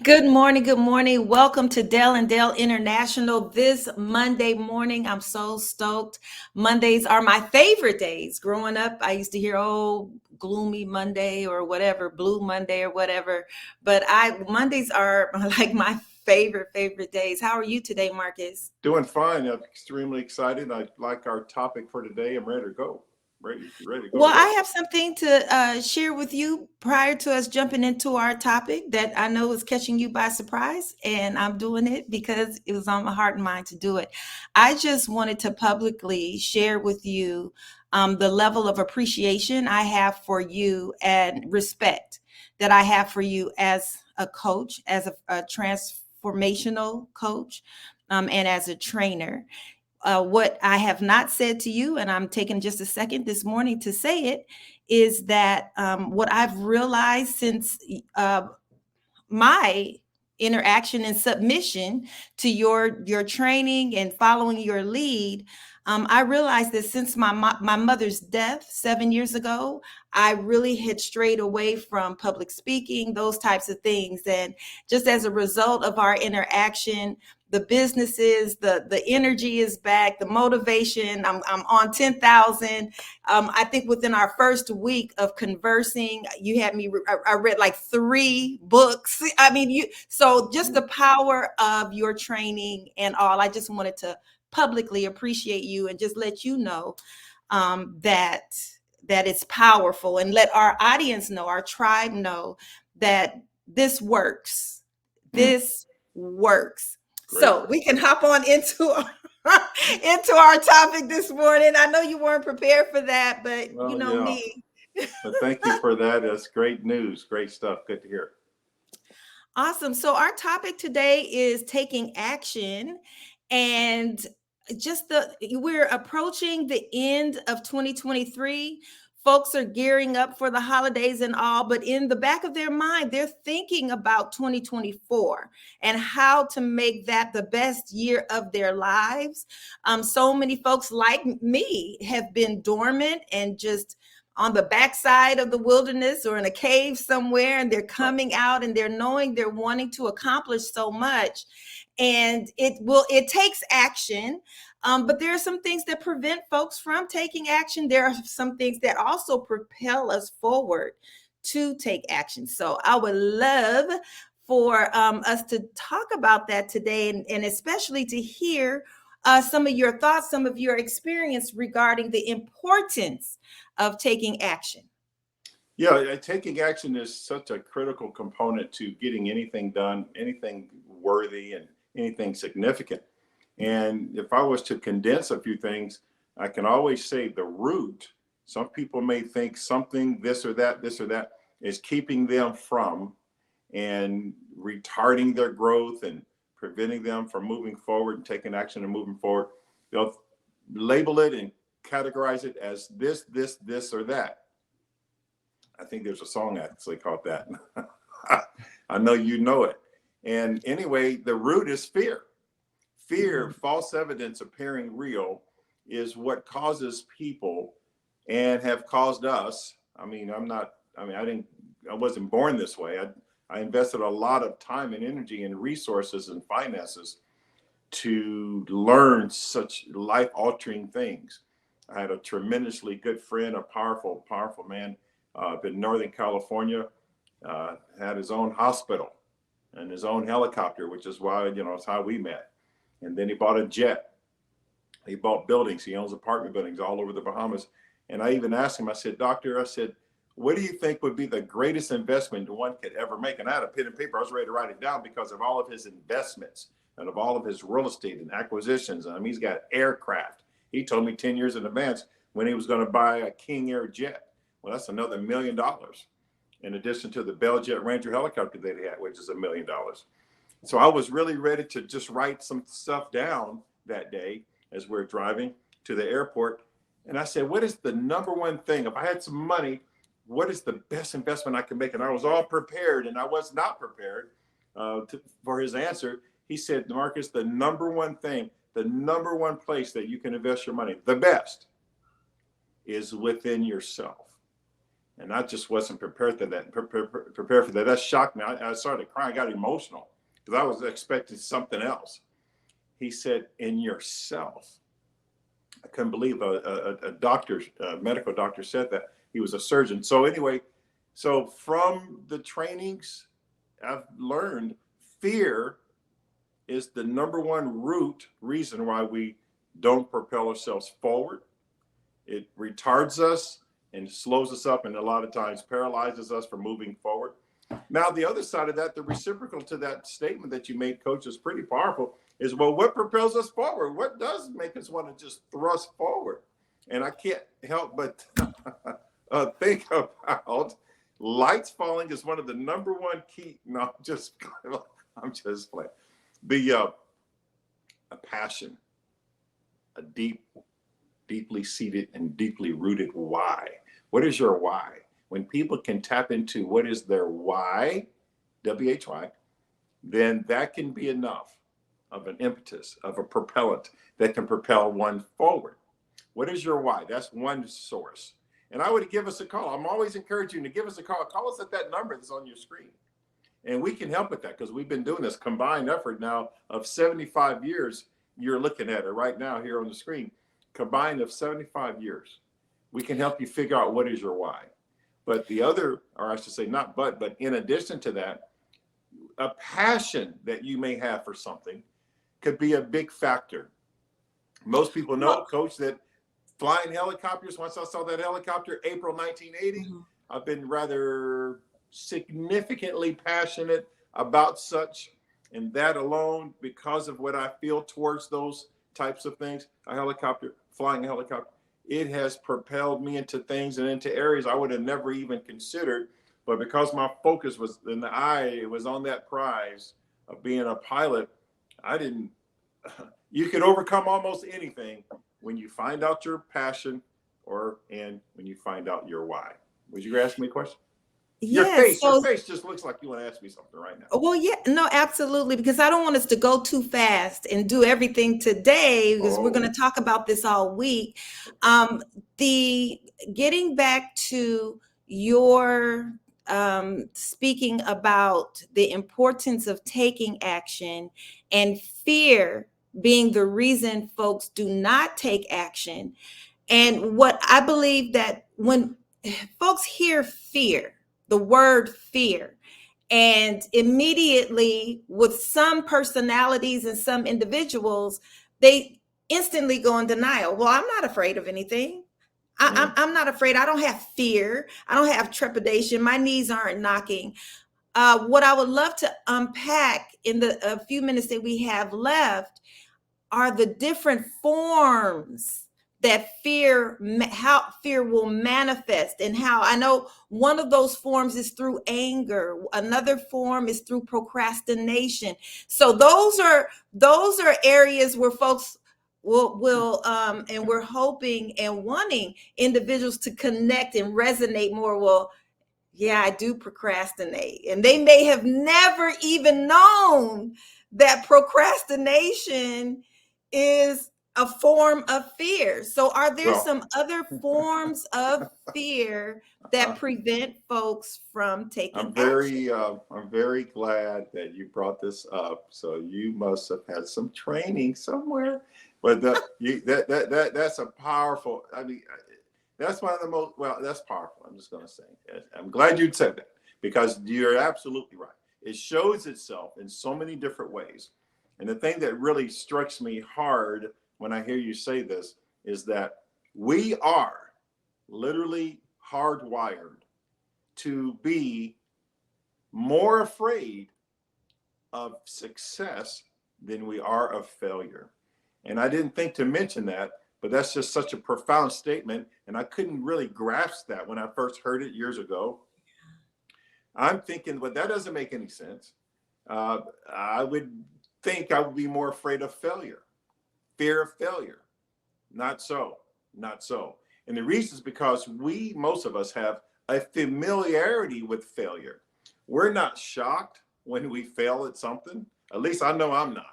Good morning. Good morning. Welcome to Dell and Dell International this Monday morning. I'm so stoked. Mondays are my favorite days. Growing up, I used to hear, oh, gloomy Monday or whatever, blue Monday or whatever. But Mondays are like my favorite days. How are you today, Marcus? Doing fine. I'm extremely excited. I like our topic for today. I'm ready to go. Ready to go to Well, I work. have something to share with you prior to us jumping into our topic that I know is catching you by surprise, and I'm doing it because it was on my heart and mind to do it. I just wanted to publicly share with you the level of appreciation I have for you and respect that I have for you as a coach, as a transformational coach, and as a trainer. What I have not said to you, and I'm taking just a second this morning to say it, is that what I've realized since my interaction and submission to your training and following your lead, I realized that since my mother's death 7 years ago, I really had strayed away from public speaking, those types of things, and just as a result of our interaction, the businesses, the energy is back, the motivation. I'm on 10,000. I think within our first week of conversing, you had me. I read like 3 books. I mean, you. So just the power of your training and all. I just wanted to publicly appreciate you and just let you know that it's powerful, and let our audience know, our tribe know that this works. Hmm, This works. great. So we can hop on into into our topic this morning. I know you weren't prepared for that, but you Well, know yeah. me. But thank you for that. That's great news. Great stuff. Good to hear. Awesome. So our topic today is taking action, and just the we're approaching the end of 2023. Folks are gearing up for the holidays and all, but in the back of their mind, they're thinking about 2024 and how to make that the best year of their lives. So many folks like me have been dormant and just on the backside of the wilderness or in a cave somewhere, and they're Right. coming out and they're knowing they're wanting to accomplish so much, and it takes action. But there are some things that prevent folks from taking action. There are some things that also propel us forward to take action. So I would love for us to talk about that today, and especially to hear some of your thoughts, some of your experience regarding the importance of taking action. Yeah, taking action is such a critical component to getting anything done, anything worthy, and anything significant. And if I was to condense a few things, I can always say the root. Some people may think something, this or that, is keeping them from and retarding their growth and preventing them from moving forward and taking action and moving forward. They'll label it and categorize it as this, or that. I think there's a song actually called that. I know you know it. And anyway, the root is fear. Fear, Mhm. false evidence appearing real, is what causes people and have caused us. I mean, I wasn't born this way. I invested a lot of time and energy and resources and finances to learn such life altering things. I had a tremendously good friend, a powerful man up in Northern California, had his own hospital and his own helicopter, which is why, it's how we met. And then he bought a jet. He bought buildings. He owns apartment buildings all over the Bahamas. And I even asked him, I said, Doctor, I said, what do you think would be the greatest investment one could ever make? And I had a pen and paper. I was ready to write it down because of all of his investments and of all of his real estate and acquisitions. I mean, he's got aircraft. He told me 10 years in advance when he was going to buy a King Air jet. Well, that's another $1 million in addition to the Bell Jet Ranger helicopter that he had, which is $1 million. So I was really ready to just write some stuff down that day as we're driving to the airport. And I said, what is the number one thing? If I had some money, what is the best investment I can make? And I was all prepared, and I was not prepared for his answer. He said, Marcus, the number one thing, the number one place that you can invest your money, the best, is within yourself. And I just wasn't prepared for that. Prepared for that. That shocked me. I started crying. I got emotional because I was expecting something else. He said, "In yourself." I couldn't believe a doctor, a medical doctor, said that. He was a surgeon. So anyway, so from the trainings, I've learned fear is the number one reason why we don't propel ourselves forward. It retards us and slows us up, and a lot of times paralyzes us from moving forward. Now, the other side of that, the reciprocal to that statement that you made, Coach, is pretty powerful. Is, well, what propels us forward? What does make us want to just thrust forward? And I can't help but think about lights falling is one of the number one key. No, I'm just playing. A passion, a deeply seated and deeply rooted why. What is your why? When people can tap into what is their why, WHY, then that can be enough of an impetus, of a propellant that can propel one forward. What is your why? That's one source. And I would give us a call. I'm always encouraging you to give us a call. Call us at that number that's on your screen. And we can help with that because we've been doing this combined effort now of 75 years. You're looking at it right now here on the screen, combined of 75 years. We can help you figure out what is your why. But the other, or I should say not but in addition to that, a passion that you may have for something could be a big factor. Most people know, Coach, that flying helicopters, once I saw that helicopter, April 1980, I've been rather significantly passionate about such, and that alone, because of what I feel towards those types of things, flying a helicopter, it has propelled me into things and into areas I would have never even considered. But because my focus was in the eye, it was on that prize of being a pilot. You can overcome almost anything when you find out your passion and when you find out your why. Would you ask me a question? Yes. Your face just looks like you want to ask me something right now. Well, yeah, no, absolutely, because I don't want us to go too fast and do everything today because we're going to talk about this all week. The getting back to your speaking about the importance of taking action and fear being the reason folks do not take action. And what I believe that when folks hear fear, the word fear, and immediately with some personalities and some individuals, they instantly go in denial. Well, I'm not afraid of anything. I'm not afraid. I don't have fear. I don't have trepidation. My knees aren't knocking. What I would love to unpack in the few minutes that we have left are the different forms that how fear will manifest, and how I know one of those forms is through anger. Another form is through procrastination. So those are areas where folks will and we're hoping and wanting individuals to connect and resonate more. Well, yeah, I do procrastinate. And they may have never even known that procrastination is a form of fear. So are there some other forms of fear that prevent folks from taking action? I'm very glad that you brought this up. So you must have had some training somewhere. But that's a powerful, that's one of the most, that's powerful. I'm just going to say, I'm glad you said that because you're absolutely right. It shows itself in so many different ways. And the thing that really strikes me hard when I hear you say this is that we are literally hardwired to be more afraid of success than we are of failure. And I didn't think to mention that, but that's just such a profound statement. And I couldn't really grasp that when I first heard it years ago. I'm thinking, well, that doesn't make any sense. I would think I would be more afraid of failure, fear of failure. Not so, not so. And the reason is because most of us have a familiarity with failure. We're not shocked when we fail at something. At least I know I'm not.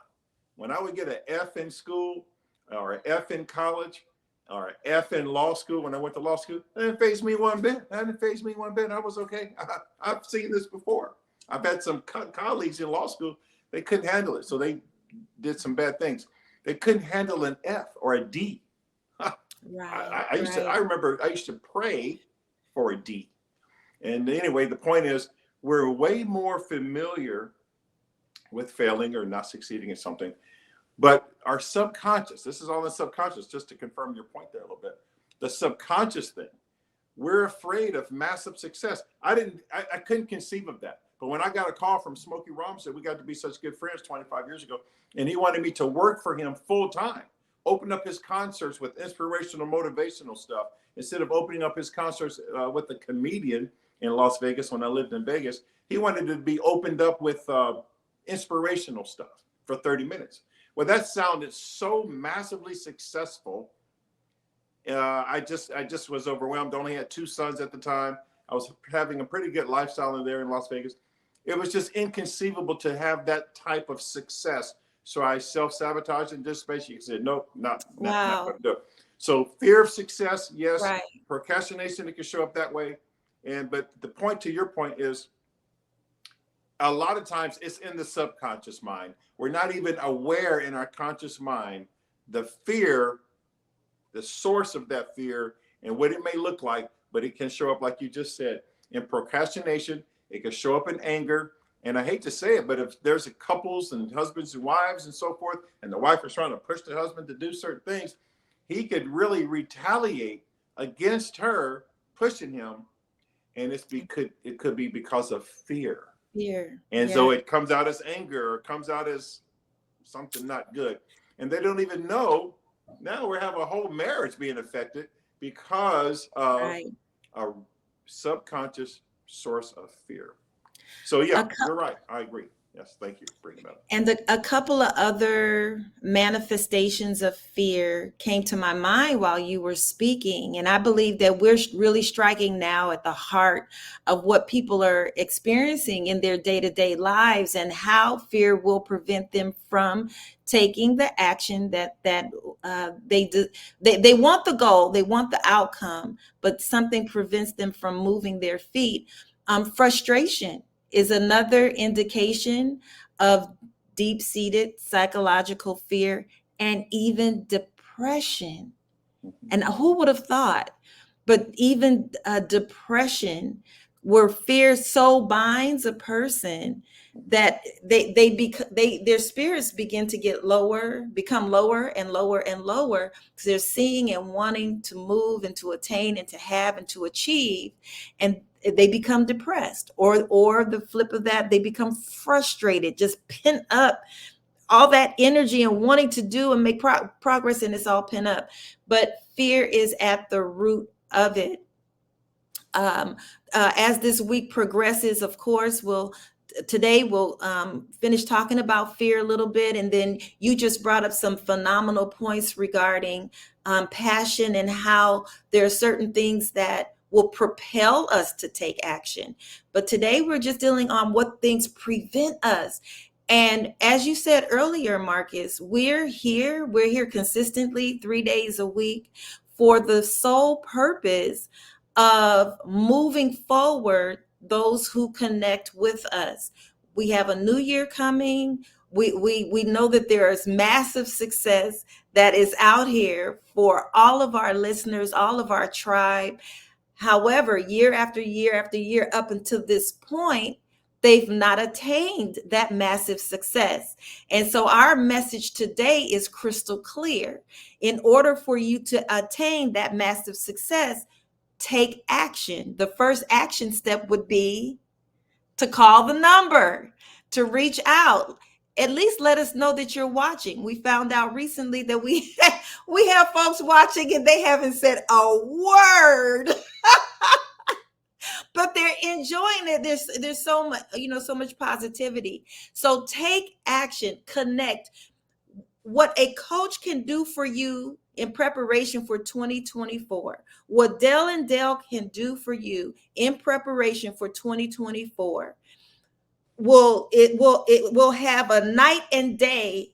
When I would get an F in school or an F in college, All right. F in law school, when I went to law school, it didn't faze me one bit. That didn't faze me one bit. I was okay. I've seen this before. I've had some colleagues in law school, they couldn't handle it. So they did some bad things. They couldn't handle an F or a D. Right. I remember I used to pray for a D. And anyway, the point is, we're way more familiar with failing or not succeeding at something. But our subconscious, this is all the subconscious, just to confirm your point there a little bit. The subconscious thing, we're afraid of massive success. I couldn't conceive of that. But when I got a call from Smokey Robinson, we got to be such good friends 25 years ago, and he wanted me to work for him full time, open up his concerts with inspirational, motivational stuff, instead of opening up his concerts with a comedian in Las Vegas when I lived in Vegas. He wanted to be opened up with inspirational stuff for 30 minutes. Well, that sounded so massively successful. I just was overwhelmed. I only had 2 sons at the time. I was having a pretty good lifestyle in there in Las Vegas. It was just inconceivable to have that type of success. So I self-sabotaged and just basically said, nope, not going to do it. So fear of success, yes. Right. Procrastination, it can show up that way. But the point to your point is, a lot of times it's in the subconscious mind. We're not even aware in our conscious mind the fear, the source of that fear, and what it may look like, but it can show up, like you just said, in procrastination. It can show up in anger. And I hate to say it, but if there's a couples and husbands and wives and so forth, and the wife is trying to push the husband to do certain things, he could really retaliate against her pushing him. And it could be because of fear. And so it comes out as anger, or comes out as something not good. And they don't even know. Now we have a whole marriage being affected because of a subconscious source of fear. So yeah, you're right. I agree. Yes, thank you for bringing that up. And a couple of other manifestations of fear came to my mind while you were speaking. And I believe that we're really striking now at the heart of what people are experiencing in their day-to-day lives, and how fear will prevent them from taking the action that they want the goal, they want the outcome, but something prevents them from moving their feet. Frustration is another indication of deep-seated psychological fear, and even depression. And who would have thought? But even depression, where fear so binds a person that their spirits begin to become lower and lower and lower, because they're seeing and wanting to move and to attain and to have and to achieve, and they become depressed, or the flip of that, they become frustrated, just pent up all that energy and wanting to do and make progress, and it's all pent up. But fear is at the root of it. As this week progresses, of course, today we'll finish talking about fear a little bit, and then you just brought up some phenomenal points regarding passion, and how there are certain things that will propel us to take action. But today we're just dealing on what things prevent us. And as you said earlier, Marcus, we're here consistently 3 days a week for the sole purpose of moving forward those who connect with us. We have a new year coming. We know that there is massive success that is out here for all of our listeners, all of our tribe. However, year after year after year, up until this point, they've not attained that massive success. And so our message today is crystal clear. In order for you to attain that massive success, take action. The first action step would be to call the number, to reach out. At least let us know that you're watching. We found out recently that we have folks watching and they haven't said a word. But they're enjoying it. There's so much, so much positivity. So take action, connect. What a coach can do for you in preparation for 2024, what Dell and Dell can do for you in preparation for 2024, it will have a night and day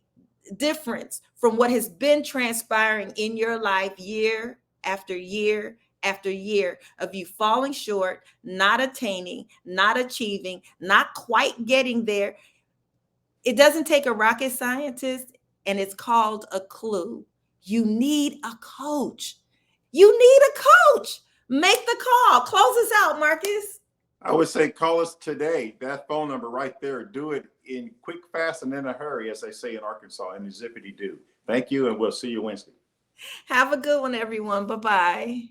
difference from what has been transpiring in your life year after year after year of you falling short, not attaining, not achieving, not quite getting there. It doesn't take a rocket scientist, and it's called a clue. You need a coach. You need a coach. Make the call. Close us out, Marcus. I would say call us today. That phone number right there. Do it in quick, fast, and in a hurry, as they say in Arkansas, and zippity do. Thank you, and we'll see you Wednesday. Have a good one, everyone. Bye-bye.